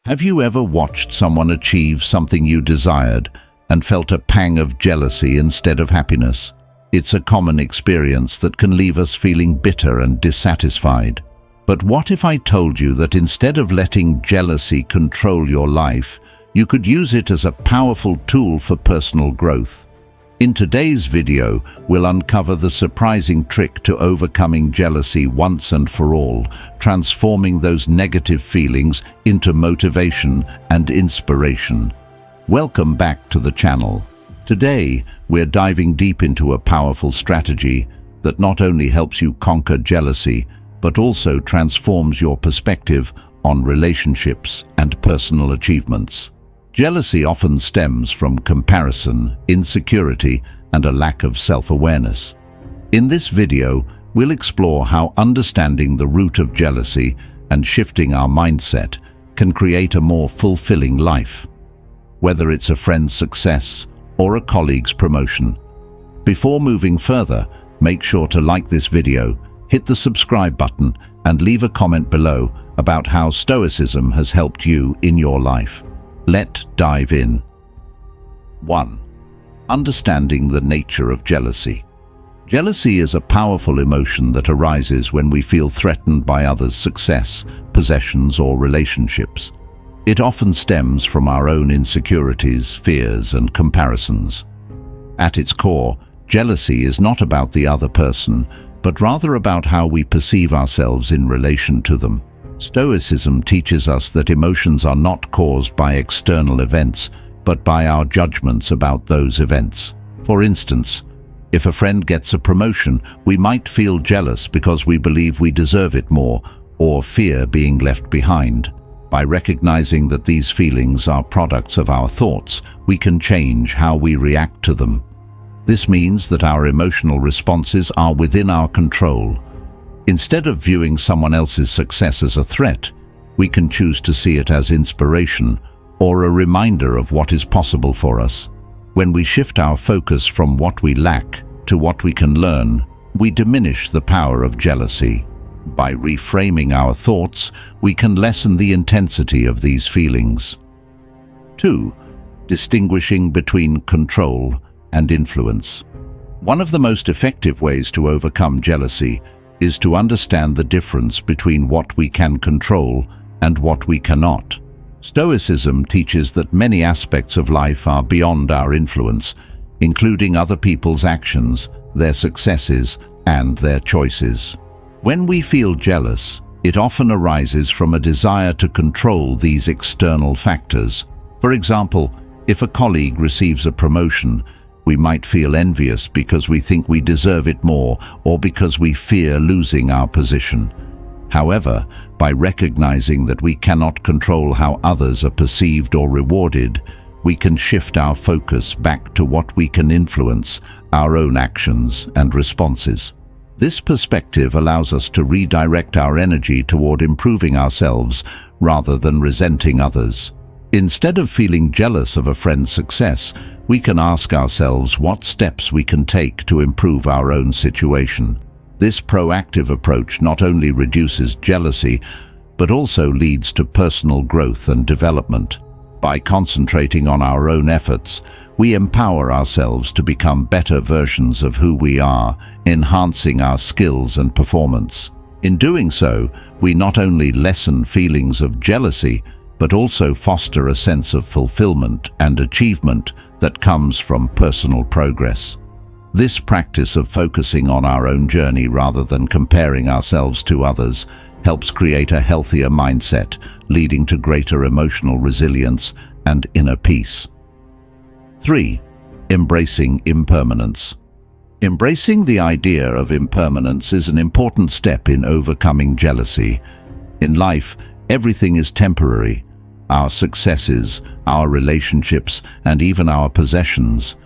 Have you ever watched someone achieve something you desired and felt a pang of jealousy instead of happiness? It's a common experience that can leave us feeling bitter and dissatisfied. But what if I told you that instead of letting jealousy control your life, you could use it as a powerful tool for personal growth? In today's video, we'll uncover the surprising trick to overcoming jealousy once and for all, transforming those negative feelings into motivation and inspiration. Welcome back to the channel. Today, we're diving deep into a powerful strategy that not only helps you conquer jealousy, but also transforms your perspective on relationships and personal achievements. Jealousy often stems from comparison, insecurity, and a lack of self-awareness. In this video, we'll explore how understanding the root of jealousy and shifting our mindset can create a more fulfilling life, whether it's a friend's success or a colleague's promotion. Before moving further, make sure to like this video, hit the subscribe button, and leave a comment below about how Stoicism has helped you in your life. Let's dive in. 1. Understanding the nature of jealousy. Jealousy is a powerful emotion that arises when we feel threatened by others' success, possessions, or relationships. It often stems from our own insecurities, fears, and comparisons. At its core, jealousy is not about the other person, but rather about how we perceive ourselves in relation to them. Stoicism teaches us that emotions are not caused by external events, but by our judgments about those events. For instance, if a friend gets a promotion, we might feel jealous because we believe we deserve it more, or fear being left behind. By recognizing that these feelings are products of our thoughts, we can change how we react to them. This means that our emotional responses are within our control. Instead of viewing someone else's success as a threat, we can choose to see it as inspiration or a reminder of what is possible for us. When we shift our focus from what we lack to what we can learn, we diminish the power of jealousy. By reframing our thoughts, we can lessen the intensity of these feelings. 2. Distinguishing between control and influence. One of the most effective ways to overcome jealousy is to understand the difference between what we can control and what we cannot. Stoicism teaches that many aspects of life are beyond our influence, including other people's actions, their successes, and their choices. When we feel jealous, it often arises from a desire to control these external factors. For example, if a colleague receives a promotion, we might feel envious because we think we deserve it more or because we fear losing our position. However, by recognizing that we cannot control how others are perceived or rewarded, we can shift our focus back to what we can influence, our own actions and responses. This perspective allows us to redirect our energy toward improving ourselves rather than resenting others. Instead of feeling jealous of a friend's success, we can ask ourselves what steps we can take to improve our own situation. This proactive approach not only reduces jealousy, but also leads to personal growth and development. By concentrating on our own efforts, we empower ourselves to become better versions of who we are, enhancing our skills and performance. In doing so, we not only lessen feelings of jealousy, but also foster a sense of fulfillment and achievement that comes from personal progress. This practice of focusing on our own journey rather than comparing ourselves to others helps create a healthier mindset, leading to greater emotional resilience and inner peace. 3. Embracing impermanence. Embracing the idea of impermanence is an important step in overcoming jealousy. In life, everything is temporary. Our successes, our relationships, and even our possessions.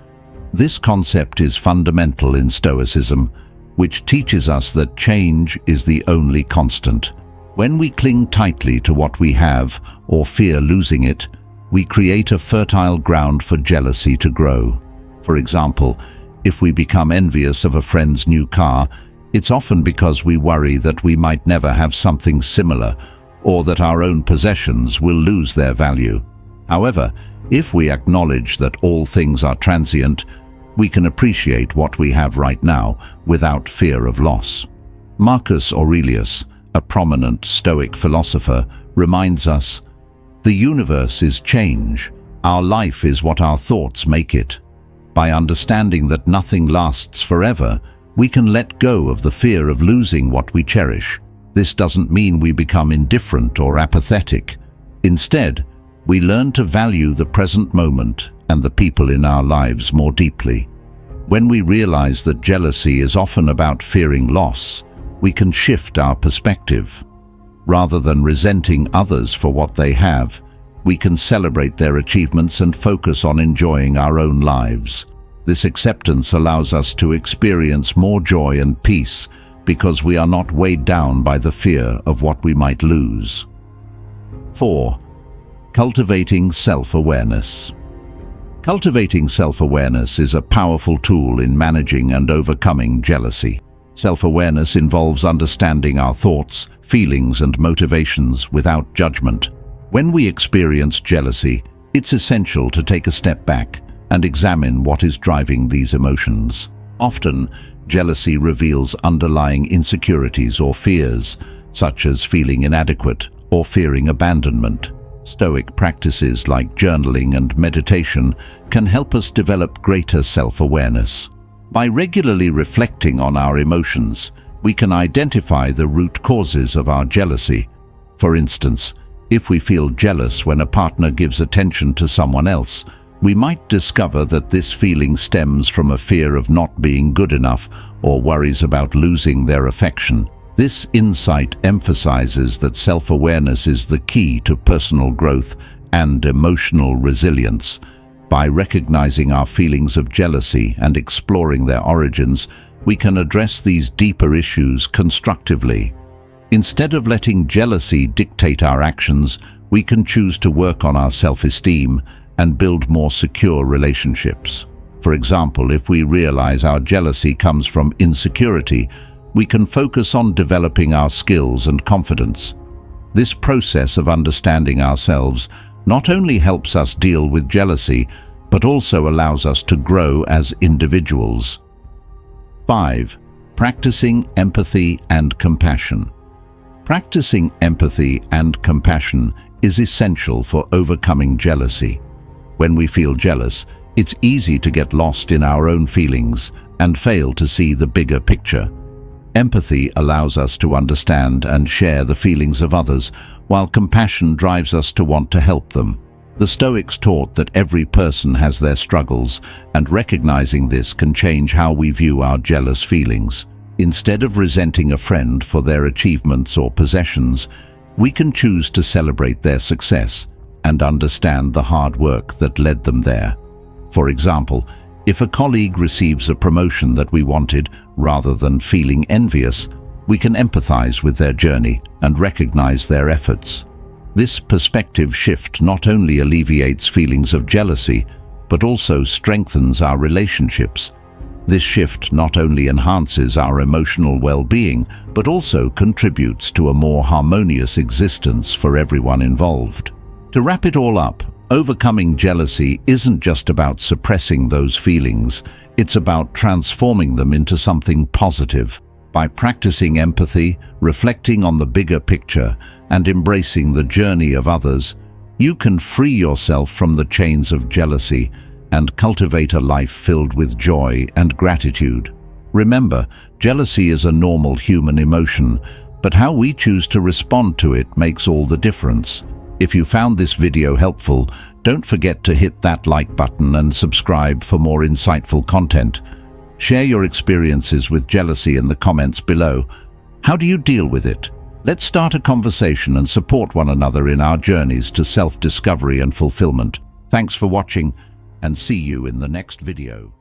This concept is fundamental in Stoicism, which teaches us that change is the only constant. When we cling tightly to what we have or fear losing it, we create a fertile ground for jealousy to grow. For example, if we become envious of a friend's new car, it's often because we worry that we might never have something similar, or that our own possessions will lose their value. However, if we acknowledge that all things are transient, we can appreciate what we have right now without fear of loss. Marcus Aurelius, a prominent Stoic philosopher, reminds us, "The universe is change. Our life is what our thoughts make it." By understanding that nothing lasts forever, we can let go of the fear of losing what we cherish. This doesn't mean we become indifferent or apathetic. Instead, we learn to value the present moment and the people in our lives more deeply. When we realize that jealousy is often about fearing loss, we can shift our perspective. Rather than resenting others for what they have, we can celebrate their achievements and focus on enjoying our own lives. This acceptance allows us to experience more joy and peace because we are not weighed down by the fear of what we might lose. 4. Cultivating self-awareness. Cultivating self-awareness is a powerful tool in managing and overcoming jealousy. Self-awareness involves understanding our thoughts, feelings, and motivations without judgment. When we experience jealousy, it's essential to take a step back and examine what is driving these emotions. Often, jealousy reveals underlying insecurities or fears, such as feeling inadequate or fearing abandonment. Stoic practices like journaling and meditation can help us develop greater self-awareness. By regularly reflecting on our emotions, we can identify the root causes of our jealousy. For instance, if we feel jealous when a partner gives attention to someone else, we might discover that this feeling stems from a fear of not being good enough or worries about losing their affection. This insight emphasizes that self-awareness is the key to personal growth and emotional resilience. By recognizing our feelings of jealousy and exploring their origins, we can address these deeper issues constructively. Instead of letting jealousy dictate our actions, we can choose to work on our self-esteem and build more secure relationships. For example, if we realize our jealousy comes from insecurity, we can focus on developing our skills and confidence. This process of understanding ourselves not only helps us deal with jealousy, but also allows us to grow as individuals. 5. Practicing empathy and compassion. Practicing empathy and compassion is essential for overcoming jealousy. When we feel jealous, it's easy to get lost in our own feelings and fail to see the bigger picture. Empathy allows us to understand and share the feelings of others, while compassion drives us to want to help them. The Stoics taught that every person has their struggles, and recognizing this can change how we view our jealous feelings. Instead of resenting a friend for their achievements or possessions, we can choose to celebrate their success and understand the hard work that led them there. For example, if a colleague receives a promotion that we wanted, rather than feeling envious, we can empathize with their journey and recognize their efforts. This perspective shift not only alleviates feelings of jealousy, but also strengthens our relationships. This shift not only enhances our emotional well-being, but also contributes to a more harmonious existence for everyone involved. To wrap it all up, overcoming jealousy isn't just about suppressing those feelings, it's about transforming them into something positive. By practicing empathy, reflecting on the bigger picture, and embracing the journey of others, you can free yourself from the chains of jealousy and cultivate a life filled with joy and gratitude. Remember, jealousy is a normal human emotion, but how we choose to respond to it makes all the difference. If you found this video helpful, don't forget to hit that like button and subscribe for more insightful content. Share your experiences with jealousy in the comments below. How do you deal with it? Let's start a conversation and support one another in our journeys to self-discovery and fulfillment. Thanks for watching, and see you in the next video.